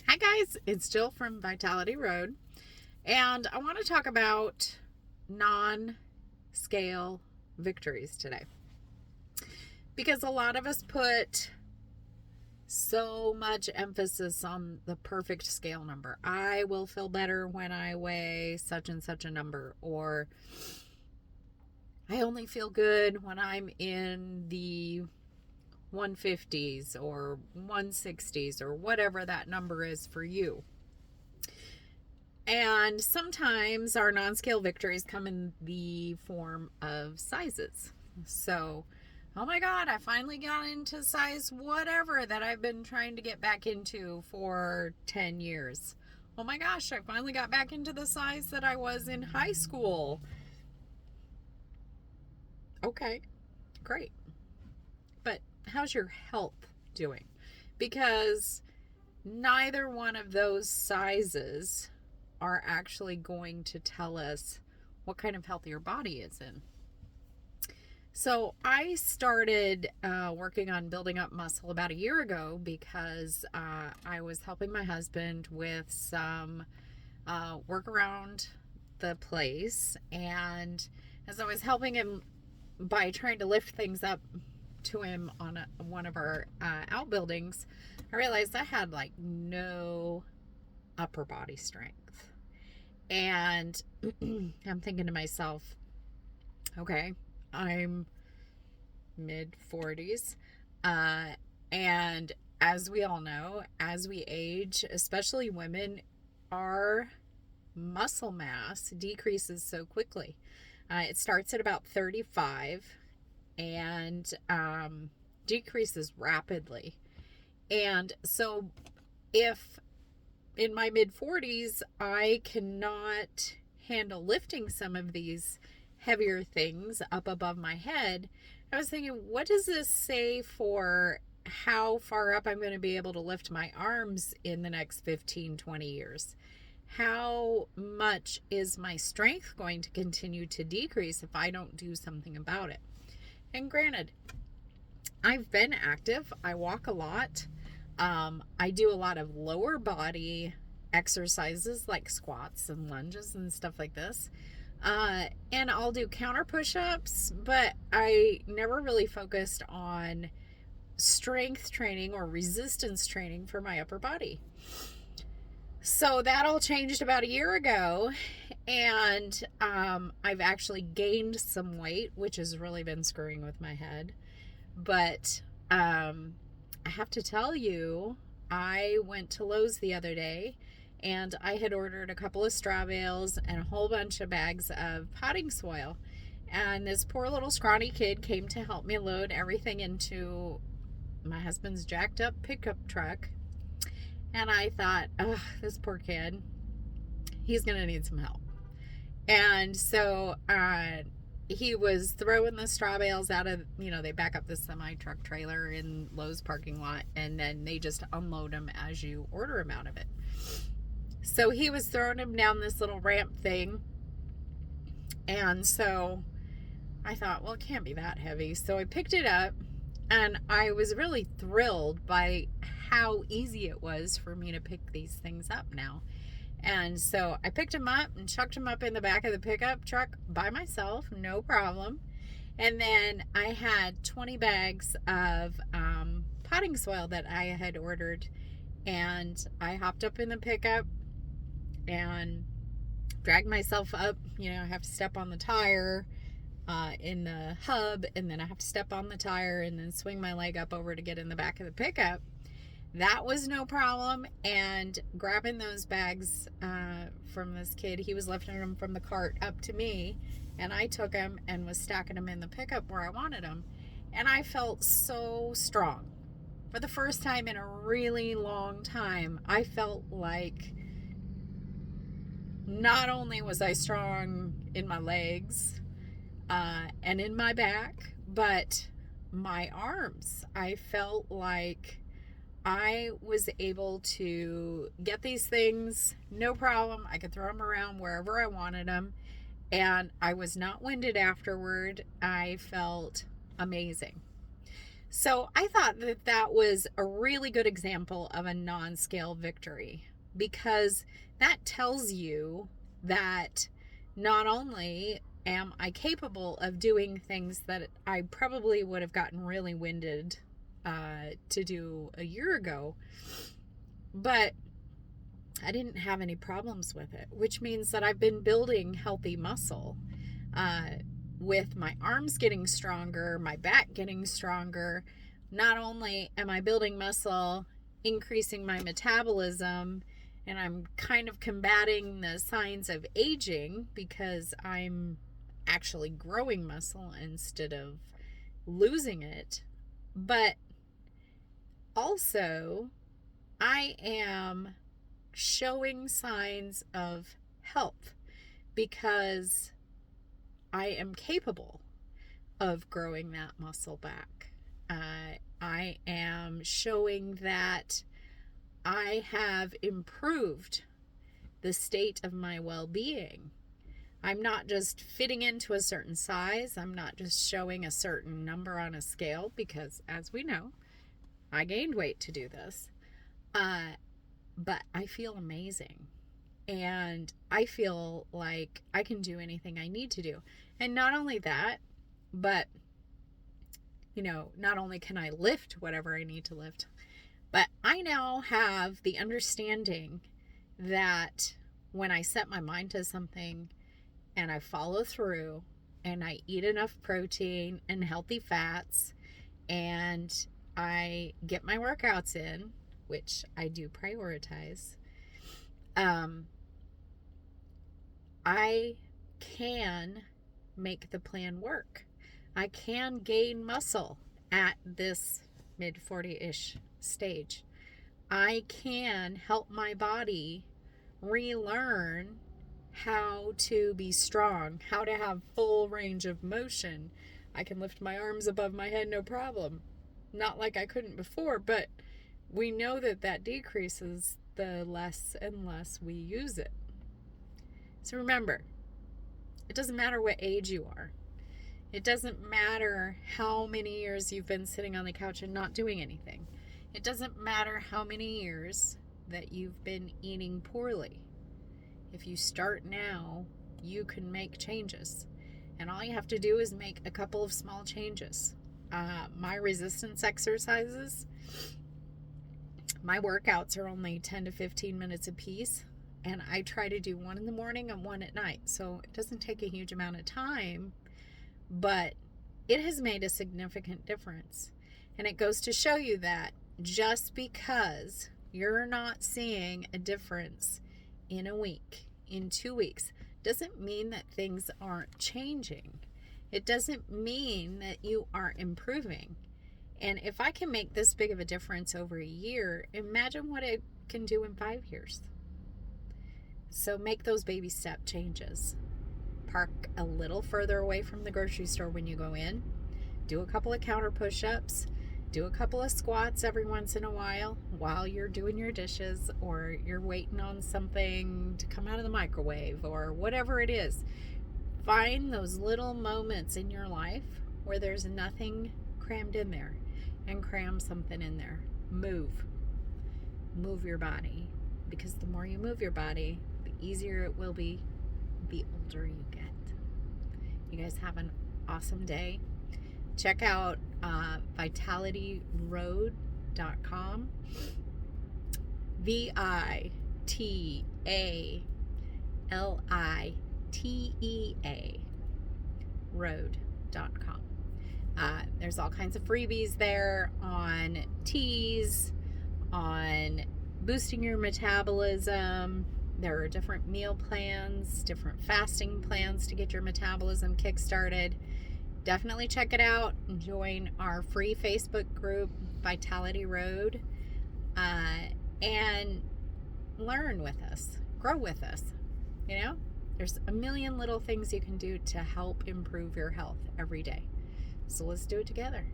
Hi guys, it's Jill from Vitality Road, and I want to talk about non-scale victories today because a lot of us put so much emphasis on the perfect scale number. I will feel better when I weigh such and such a number, or I only feel good when I'm in the 150s or 160s or whatever that number is for you. And sometimes our non-scale victories come in the form of sizes. So, oh my God, I finally got into size whatever that I've been trying to get back into for 10 years. Oh my gosh, I finally got back into the size that I was in high school. Okay, great. But how's your health doing? Because neither one of those sizes are actually going to tell us what kind of health your body is in. So I started working on building up muscle about a year ago because I was helping my husband with some work around the place. And as I was helping him by trying to lift things up to him on one of our outbuildings, I realized I had like no upper body strength. And I'm thinking to myself, okay, I'm mid 40s. And as we all know, as we age, especially women, our muscle mass decreases so quickly. It starts at about 35 and decreases rapidly. And so if in my mid 40s, I cannot handle lifting some of these heavier things up above my head, I was thinking, what does this say for how far up I'm going to be able to lift my arms in the next 15, 20 years? How much is my strength going to continue to decrease if I don't do something about it? And granted, I've been active. I walk a lot. I do a lot of lower body exercises like squats and lunges and stuff like this. And I'll do counter push-ups, but I never really focused on strength training or resistance training for my upper body. So that all changed about a year ago, and I've actually gained some weight, which has really been screwing with my head. But I have to tell you, I went to Lowe's the other day and I had ordered a couple of straw bales and a whole bunch of bags of potting soil. And this poor little scrawny kid came to help me load everything into my husband's jacked up pickup truck. And I thought, oh, this poor kid, he's going to need some help. And so he was throwing the straw bales out of, they back up the semi truck trailer in Lowe's parking lot, and then they just unload them as you order them out of it. So he was throwing them down this little ramp thing. And so I thought, well, it can't be that heavy. So I picked it up, and I was really thrilled by how easy it was for me to pick these things up now. And so I picked him up and chucked him up in the back of the pickup truck by myself, no problem. And then I had 20 bags of potting soil that I had ordered. And I hopped up in the pickup and dragged myself up. I have to step on the tire in the hub, and then I have to step on the tire and then swing my leg up over to get in the back of the pickup. That was no problem. And grabbing those bags from this kid, he was lifting them from the cart up to me, and I took them and was stacking them in the pickup where I wanted them. And I felt so strong. For the first time in a really long time, I felt like not only was I strong in my legs and in my back, but my arms. I felt like I was able to get these things, no problem. I could throw them around wherever I wanted them, and I was not winded afterward. I felt amazing. So I thought that that was a really good example of a non-scale victory, because that tells you that not only am I capable of doing things that I probably would have gotten really winded to do a year ago, but I didn't have any problems with it, which means that I've been building healthy muscle uh, with my arms getting stronger, my back getting stronger. Not only am I building muscle, increasing my metabolism, and I'm kind of combating the signs of aging because I'm actually growing muscle instead of losing it. But also, I am showing signs of health because I am capable of growing that muscle back. I am showing that I have improved the state of my well-being. I'm not just fitting into a certain size. I'm not just showing a certain number on a scale because, as we know, I gained weight to do this. But I feel amazing. And I feel like I can do anything I need to do. And not only that, but, not only can I lift whatever I need to lift, but I now have the understanding that when I set my mind to something and I follow through and I eat enough protein and healthy fats and I get my workouts in, which I do prioritize, I can make the plan work. I can gain muscle at this mid 40-ish stage. I can help my body relearn how to be strong, how to have full range of motion. I can lift my arms above my head, no problem. Not like I couldn't before, but we know that that decreases the less and less we use it. So remember, it doesn't matter what age you are. It doesn't matter how many years you've been sitting on the couch and not doing anything. It doesn't matter how many years that you've been eating poorly. If you start now, you can make changes. And all you have to do is make a couple of small changes. My resistance exercises, my workouts are only 10 to 15 minutes a piece. And I try to do one in the morning and one at night. So it doesn't take a huge amount of time, but it has made a significant difference. And it goes to show you that just because you're not seeing a difference in a week, in 2 weeks, doesn't mean that things aren't changing. It doesn't mean that you aren't improving. And if I can make this big of a difference over a year, imagine what it can do in 5 years. So make those baby step changes. Park a little further away from the grocery store when you go in. Do a couple of counter push-ups. Do a couple of squats every once in a while you're doing your dishes or you're waiting on something to come out of the microwave or whatever it is. Find those little moments in your life where there's nothing crammed in there and cram something in there. Move your body, because the more you move your body, the easier it will be the older you get. You guys have an awesome day. Check out vitalityroad.com. VITALITEA road.com. There's all kinds of freebies there on teas, on boosting your metabolism. There are different meal plans, different fasting plans to get your metabolism kick-started. Definitely check it out. Join our free Facebook group, Vitality Road, and learn with us, grow with us. There's a million little things you can do to help improve your health every day. So let's do it together.